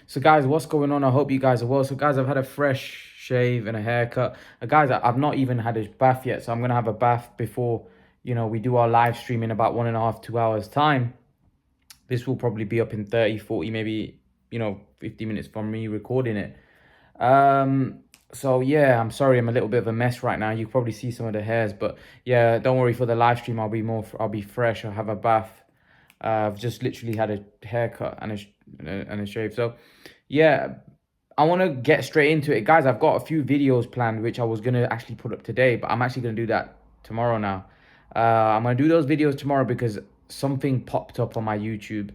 So guys, what's going on? I hope you guys are well. So guys, I've had a fresh shave and a haircut. Guys, I've not even had a bath yet. So I'm going to have a bath before, we do our live stream in about 1.5, 2 hours time. This will probably be up in 30, 40, maybe, 50 minutes from me recording it. So yeah, I'm sorry, I'm a little bit of a mess right now. You probably see some of the hairs, but yeah, don't worry, for the live stream, I'll be fresh. I'll have a bath. I've just literally had a haircut and a shave. So yeah, I want to get straight into it, guys. I've got a few videos planned which I was gonna actually put up today, but I'm actually gonna do that tomorrow now. I'm gonna do those videos tomorrow because something popped up on my YouTube,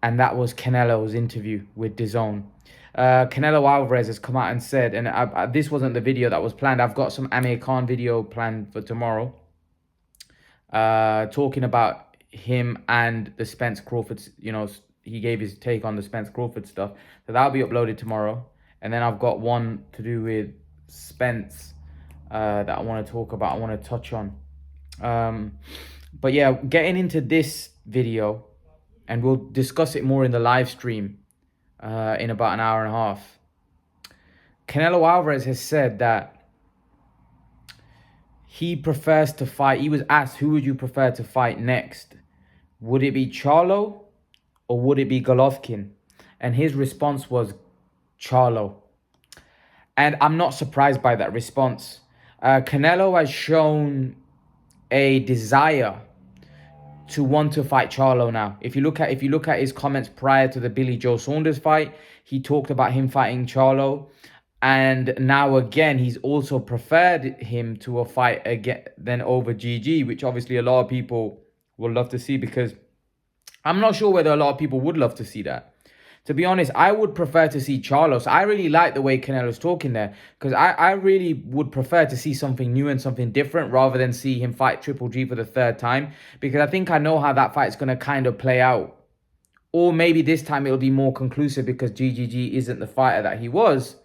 and that was Canelo's interview with DAZN. Canelo Alvarez has come out and said, and this wasn't the video that was planned. I've got some Amir Khan video planned for tomorrow, talking about him and the Spence Crawford. He gave his take on the Spence Crawford stuff. So that'll be uploaded tomorrow. And then I've got one to do with Spence that I want to talk about. I want to touch on. But yeah, getting into this video, and we'll discuss it more in the live stream in about an hour and a half. Canelo Alvarez has said that he prefers to fight. He was asked, who would you prefer to fight next? Would it be Charlo or would it be Golovkin? And his response was Charlo. And I'm not surprised by that response. Canelo has shown a desire to want to fight Charlo now. If you look at his comments prior to the Billy Joe Saunders fight, he talked about him fighting Charlo. And now again, he's also preferred him to a fight again than over GG, which obviously a lot of people would love to see, because I'm not sure whether a lot of people would love to see that. To be honest, I would prefer to see Charlo. So I really like the way Canelo's talking there, because I really would prefer to see something new and something different rather than see him fight Triple G for the third time, because I think I know how that fight's going to kind of play out. Or maybe this time it'll be more conclusive because GGG isn't the fighter that he was.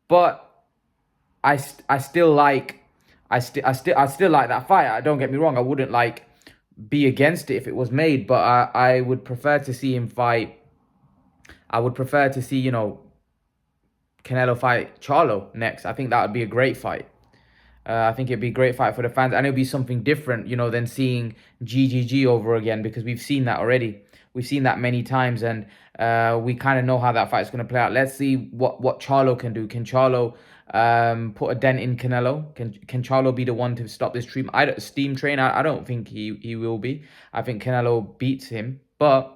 But I still like that fight. Don't get me wrong. I wouldn't be against it if it was made, but I would prefer to see him fight. I would prefer to see, Canelo fight Charlo next. I think that would be a great fight. I think it'd be a great fight for the fans, and it'll be something different, than seeing GGG over again, because we've seen that already. We've seen that many times, and we kind of know how that fight's going to play out. Let's see what Charlo can do. Can Charlo put a dent in Canelo? Can Charlo be the one to stop this steam train? I don't think he will be. I think Canelo beats him, but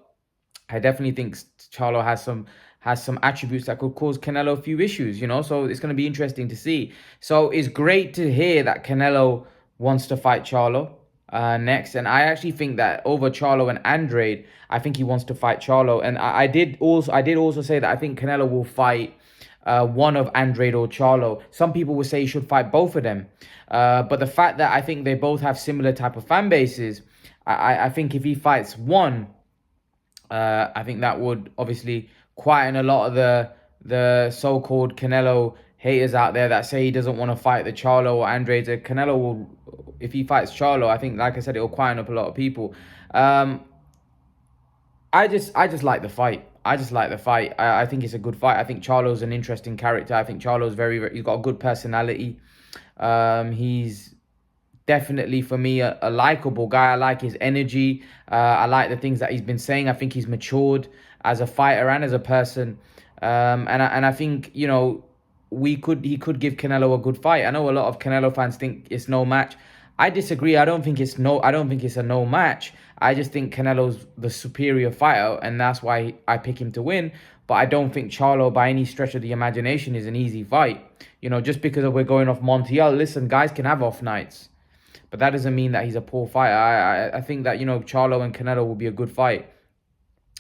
I definitely think Charlo has some attributes that could cause Canelo a few issues, so it's going to be interesting to see. So it's great to hear that Canelo wants to fight Charlo next, and I actually think that over Charlo and Andrade, I think he wants to fight Charlo. And I did also say that I think Canelo will fight one of Andrade or Charlo. Some people will say he should fight both of them, but the fact that I think they both have similar type of fan bases, I think if he fights one, I think that would obviously quieten a lot of the so-called Canelo haters out there that say he doesn't want to fight the Charlo or Andrade. Canelo will, if he fights Charlo, I think, like I said, it'll quieten up a lot of people. I just like the fight. I think it's a good fight. I think Charlo's an interesting character. I think Charlo's he's got a good personality. He's definitely, for me, a likable guy. I like his energy. I like the things that he's been saying. I think he's matured as a fighter and as a person. And I think, he could give Canelo a good fight. I know a lot of Canelo fans think it's no match. I disagree. I don't think it's a no match. I just think Canelo's the superior fighter, and that's why I pick him to win. But I don't think Charlo, by any stretch of the imagination, is an easy fight. Just because we're going off Montiel. Listen, guys can have off nights, but that doesn't mean that he's a poor fighter. I think that, Charlo and Canelo will be a good fight.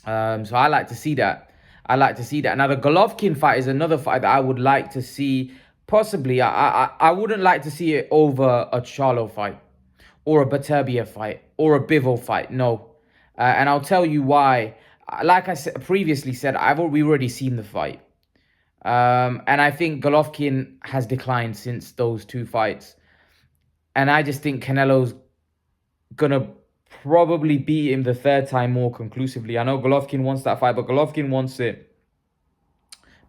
So I like to see that. Now, the Golovkin fight is another fight that I would like to see. Possibly, I wouldn't like to see it over a Charlo fight, or a Beterbiev fight, or a Bivol fight. No. And I'll tell you why. Like I previously said, we've already seen the fight. And I think Golovkin has declined since those two fights. And I just think Canelo's going to probably beat him the third time more conclusively. I know Golovkin wants that fight, but Golovkin wants it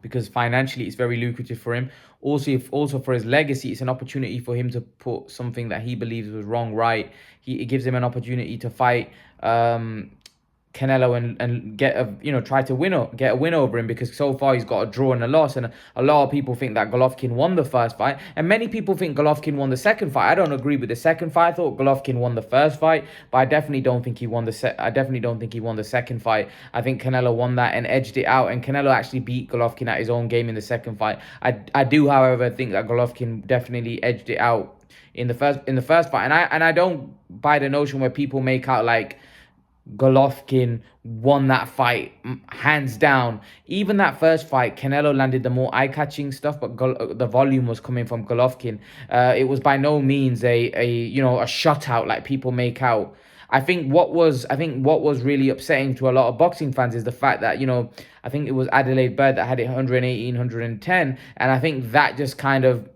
because financially it's very lucrative for him. Also for his legacy, it's an opportunity for him to put something that he believes was wrong right. It gives him an opportunity to fight Canelo and get a try to get a win over him, because so far he's got a draw and a loss, and a lot of people think that Golovkin won the first fight, and many people think Golovkin won the second fight. I don't agree with the second fight. I thought Golovkin won the first fight, but I definitely don't think he won the second fight. I think Canelo won that and edged it out, and Canelo actually beat Golovkin at his own game in the second fight. I do, however, think that Golovkin definitely edged it out in the first fight, and I don't buy the notion where people make out like Golovkin won that fight hands down. Even that first fight, Canelo landed the more eye-catching stuff, but the volume was coming from Golovkin. It was by no means a shutout like people make out. I think what was really upsetting to a lot of boxing fans is the fact that, I think it was Adelaide Bird that had it 118, 110, and I think that just kind of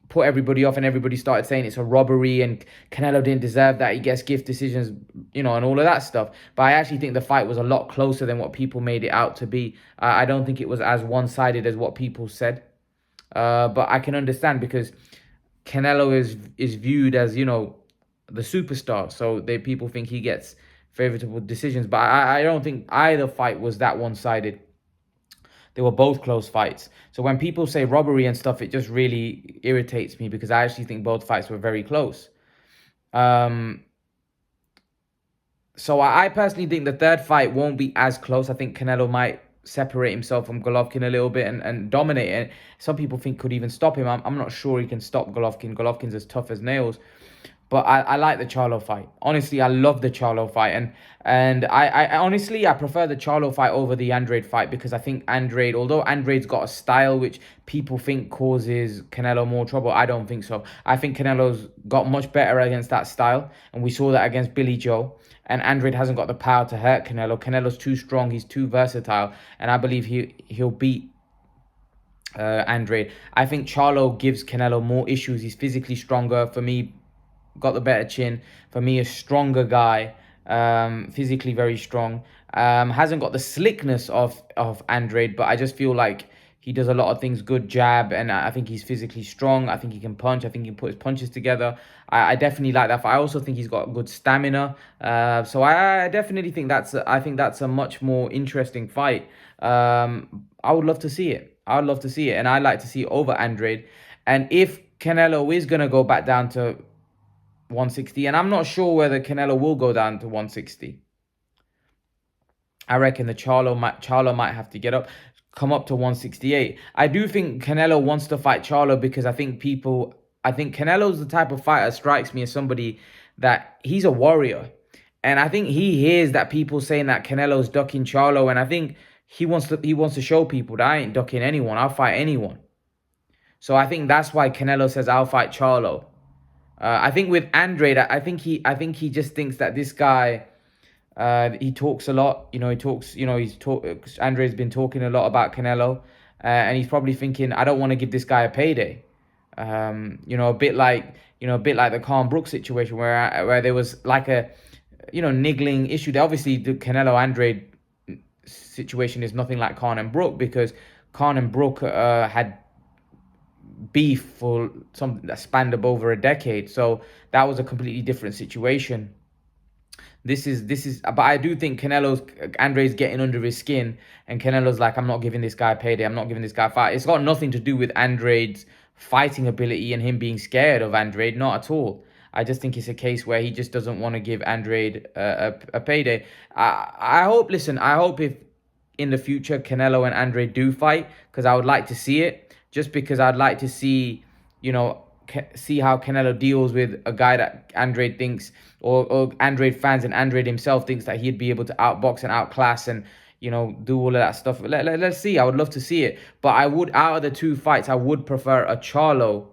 put everybody off, and everybody started saying it's a robbery and Canelo didn't deserve that, he gets gift decisions, and all of that stuff. But I actually think the fight was a lot closer than what people made it out to be. I don't think it was as one-sided as what people said. But I can understand, because Canelo is viewed as, the superstar, so people think he gets favorable decisions. But I don't think either fight was that one-sided. They were both close fights. So when people say robbery and stuff, it just really irritates me, because I actually think both fights were very close. So I personally think the third fight won't be as close. I think Canelo might separate himself from Golovkin a little bit and dominate it. Some people think could even stop him. I'm not sure he can stop Golovkin. Golovkin's as tough as nails. But I like the Charlo fight. Honestly, I love the Charlo fight. And I honestly, I prefer the Charlo fight over the Andrade fight, because I think although Andrade's got a style which people think causes Canelo more trouble, I don't think so. I think Canelo's got much better against that style, and we saw that against Billy Joe. And Andrade hasn't got the power to hurt Canelo. Canelo's too strong, he's too versatile, and I believe he'll beat Andrade. I think Charlo gives Canelo more issues. He's physically stronger. For me, got the better chin. For me, a stronger guy, physically very strong. Hasn't got the slickness of Andrade, but I just feel like he does a lot of things good, jab, and I think he's physically strong. I think he can punch. I think he can put his punches together. I definitely like that fight. I also think he's got good stamina. So I definitely think that's a much more interesting fight. I would love to see it. And I'd like to see it over Andrade. And if Canelo is going to go back down to 160, and I'm not sure whether Canelo will go down to 160. I reckon the Charlo might have to come up to 168. I do think Canelo wants to fight Charlo, because I think Canelo's the type of fighter, strikes me as somebody that he's a warrior. And I think he hears that people saying that Canelo's ducking Charlo, and I think he wants to show people that I ain't ducking anyone. I'll fight anyone. So I think that's why Canelo says I'll fight Charlo. I think with Andrade, I think he just thinks that this guy, he talks a lot. Andrade's been talking a lot about Canelo, and he's probably thinking, I don't want to give this guy a payday. A bit like the Khan Brook situation, where there was like a niggling issue. Obviously, the Canelo Andrade situation is nothing like Khan and Brook, because Khan and Brook had beef for something that spanned up over a decade. So that was a completely different situation. This is but I do think Andrade's getting under his skin, and Canelo's like, I'm not giving this guy a payday, I'm not giving this guy a fight. It's got nothing to do with Andrade's fighting ability and him being scared of Andrade, not at all. I just think it's a case where he just doesn't want to give Andrade a payday. I hope if in the future Canelo and Andrade do fight, because I would like to see it. Just because I'd like to see, see how Canelo deals with a guy that Andrade thinks, or Andrade fans and Andrade himself thinks that he'd be able to outbox and outclass and, do all of that stuff. Let's see. I would love to see it. But out of the two fights, I would prefer a Charlo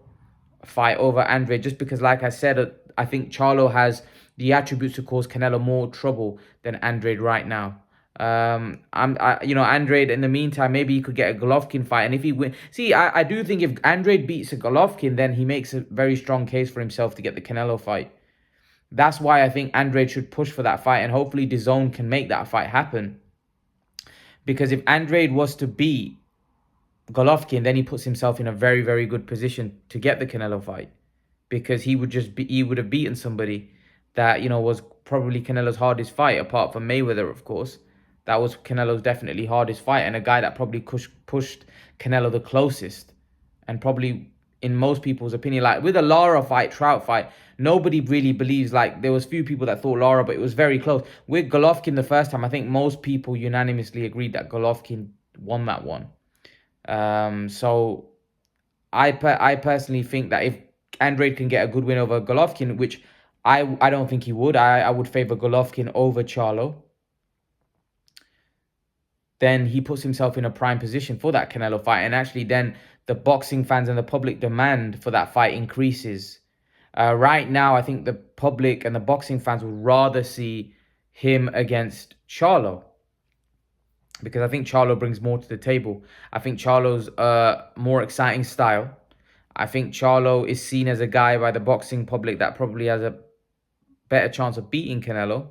fight over Andrade, just because, like I said, I think Charlo has the attributes to cause Canelo more trouble than Andrade right now. Andrade, in the meantime, maybe he could get a Golovkin fight, and if he win, I do think if Andrade beats a Golovkin, then he makes a very strong case for himself to get the Canelo fight. That's why I think Andrade should push for that fight, and hopefully DAZN can make that fight happen. Because if Andrade was to beat Golovkin, then he puts himself in a very, very good position to get the Canelo fight, because he would have beaten somebody that, was probably Canelo's hardest fight, apart from Mayweather, of course. That was Canelo's definitely hardest fight, and a guy that probably pushed Canelo the closest, and probably in most people's opinion, like with the Lara fight, Trout fight, nobody really believes, like there was few people that thought Lara, but it was very close. With Golovkin the first time, I think most people unanimously agreed that Golovkin won that one. So I personally think that if Andrade can get a good win over Golovkin, which I don't think he would. I would favor Golovkin over Charlo. Then he puts himself in a prime position for that Canelo fight. And actually then the boxing fans and the public demand for that fight increases. Right now, I think the public and the boxing fans would rather see him against Charlo, because I think Charlo brings more to the table. I think Charlo's more exciting style. I think Charlo is seen as a guy by the boxing public that probably has a better chance of beating Canelo.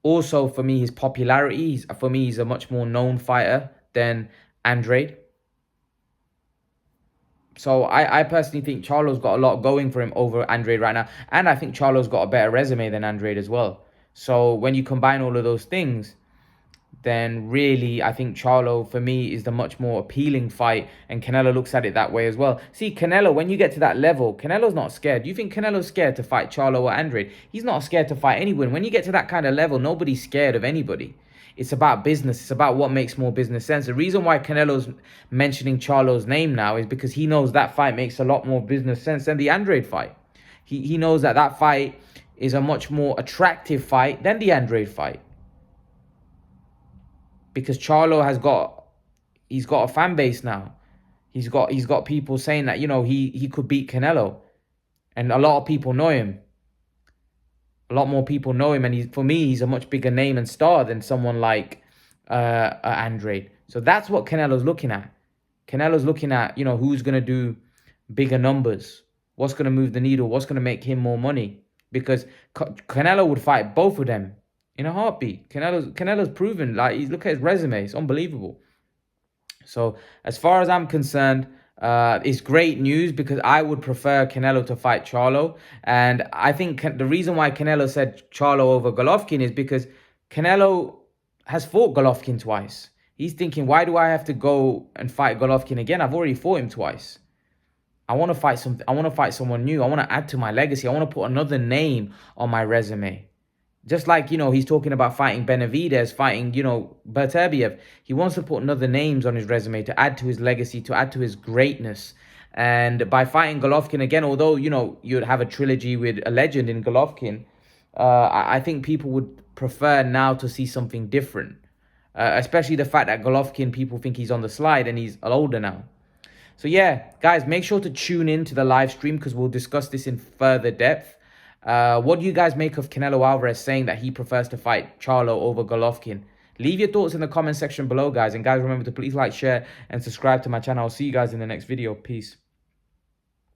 Also, for me, his popularity, he's a much more known fighter than Andrade. So I personally think Charlo's got a lot going for him over Andrade right now. And I think Charlo's got a better resume than Andrade as well. So when you combine all of those things, then really I think Charlo, for me, is the much more appealing fight. And Canelo looks at it that way as well. See, Canelo, when you get to that level, Canelo's not scared. Do you think Canelo's scared to fight Charlo or Andrade? He's not scared to fight anyone. When you get to that kind of level, nobody's scared of anybody. It's about business. It's about what makes more business sense. The reason why Canelo's mentioning Charlo's name now is because he knows that fight makes a lot more business sense than the Andrade fight. He knows that that fight is a much more attractive fight than the Andrade fight. Because Charlo he's got a fan base now. He's got people saying that, he could beat Canelo. And a lot of people know him. A lot more people know him, and for me, he's a much bigger name and star than someone like Andrade. So that's what Canelo's looking at. Canelo's looking at, who's going to do bigger numbers, what's going to move the needle, what's going to make him more money. Because Canelo would fight both of them in a heartbeat. Canelo's proven, like, look at his resume, it's unbelievable. So as far as I'm concerned, it's great news, because I would prefer Canelo to fight Charlo. And I think the reason why Canelo said Charlo over Golovkin is because Canelo has fought Golovkin twice. He's thinking, why do I have to go and fight Golovkin again? I've already fought him twice. I want to fight someone new. I want to add to my legacy. I want to put another name on my resume. Just like, he's talking about fighting Benavidez, fighting, Berterbiev. He wants to put another names on his resume to add to his legacy, to add to his greatness. And by fighting Golovkin again, although, you'd have a trilogy with a legend in Golovkin, I think people would prefer now to see something different. Especially the fact that Golovkin, people think he's on the slide and he's older now. So yeah, guys, make sure to tune in to the live stream, because we'll discuss this in further depth. What do you guys make of Canelo Alvarez saying that he prefers to fight Charlo over Golovkin? Leave your thoughts in the comment section below, guys. And guys, remember to please like, share, and subscribe to my channel. I'll see you guys in the next video. Peace.